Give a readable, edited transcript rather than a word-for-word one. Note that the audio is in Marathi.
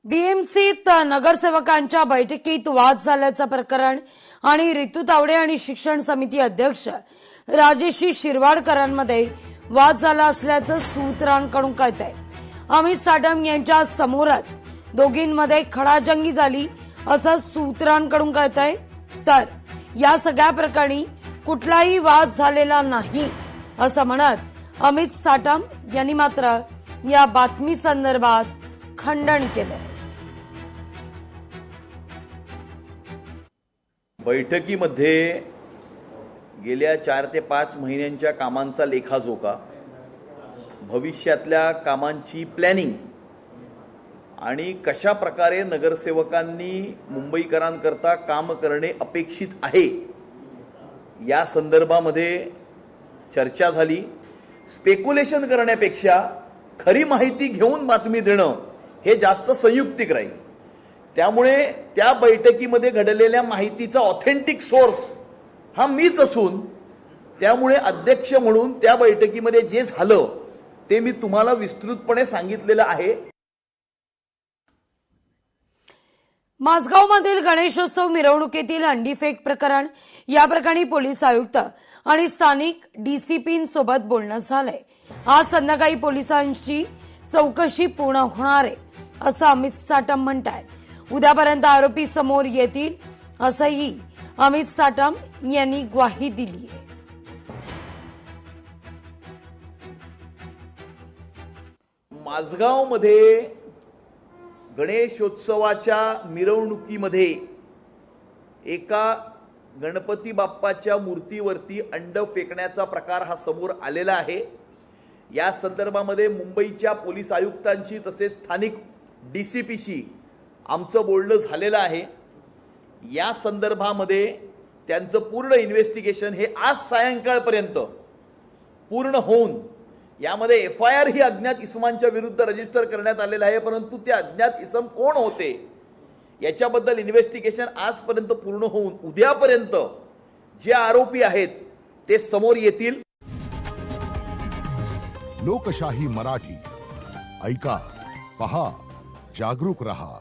बीएमसीत नगरसेवकांच्या बैठकीत वाद झाल्याचं प्रकरण आणि रितू तावडे आणि शिक्षण समिती अध्यक्ष राजेशी शिरवाडकरांमध्ये वाद झाला असल्याचं सूत्रांकडून कळतंय। अमित साटम यांच्या समोरच दोघींमध्ये खडाजंगी झाली असं सूत्रांकडून कळतंय। तर या सगळ्या प्रकरणी कुठलाही वाद झालेला नाही असं म्हणत अमित साटम यांनी मात्र या बातमी संदर्भात खंडन केलंय। बैठकीमध्ये गेल्या 4 ते 5 महिन्यांच्या कामांचा लेखाजोखा, भविष्यातल्या कामांची प्लॅनिंग आणि कशा प्रकारे नगरसेवकांनी मुंबईकरांकरता काम करणे अपेक्षित आहे या संदर्भामध्ये चर्चा झाली। स्पेक्युलेशन करण्यापेक्षा खरी माहिती घेऊन बातमी देणं हे जास्त संयुक्तिक राहील। त्यामुळे त्या बैठकीमध्ये घडलेल्या माहितीचा ऑथेंटिक सोर्स हा मीच असून त्यामुळे अध्यक्ष म्हणून त्या बैठकीमध्ये जे झालं ते मी तुम्हाला विस्तृतपणे सांगितलेलं आहे। माझगावमधील गणेशोत्सव मिरवणुकीतील अंडीफेक प्रकरण या प्रकरणी पोलीस आयुक्त आणि स्थानिक डीसीपींसोबत बोलणं झालंय। आज संध्याकाळी पोलिसांची चौकशी पूर्ण होणार आहे असं अमित साटम म्हणतायत। उद्यापर्यंत आरोपी समोर येतील असंही अमित साटम यांनी ग्वाही दिली आहे। माझगावमध्ये गणेशोत्सवाच्या मिरवणुकीमध्ये एका गणपती बाप्पाच्या मूर्तीवरती अंड फेकण्याचा प्रकार हा समोर आलेला आहे। या संदर्भामध्ये मुंबईच्या पोलीस आयुक्तांशी तसेच स्थानिक डीसीपीशी आमचं बोलणं झालेलं आहे। या संदर्भामध्ये त्यांचं पूर्ण इन्व्हेस्टिगेशन हे आज सायंकाळपर्यंत पूर्ण होऊन यामध्ये एफआयआर ही अज्ञात इसमांच्या विरुद्ध रजिस्टर करण्यात आलेला आहे, परंतु ते अज्ञात इसम कोण होते याच्याबद्दल इन्व्हेस्टिगेशन आजपर्यंत पूर्ण होऊन उद्यापर्यंत जे आरोपी आहेत ते समोर येतील। लोकशाही मराठी ऐका, पहा, जागरूक रहा।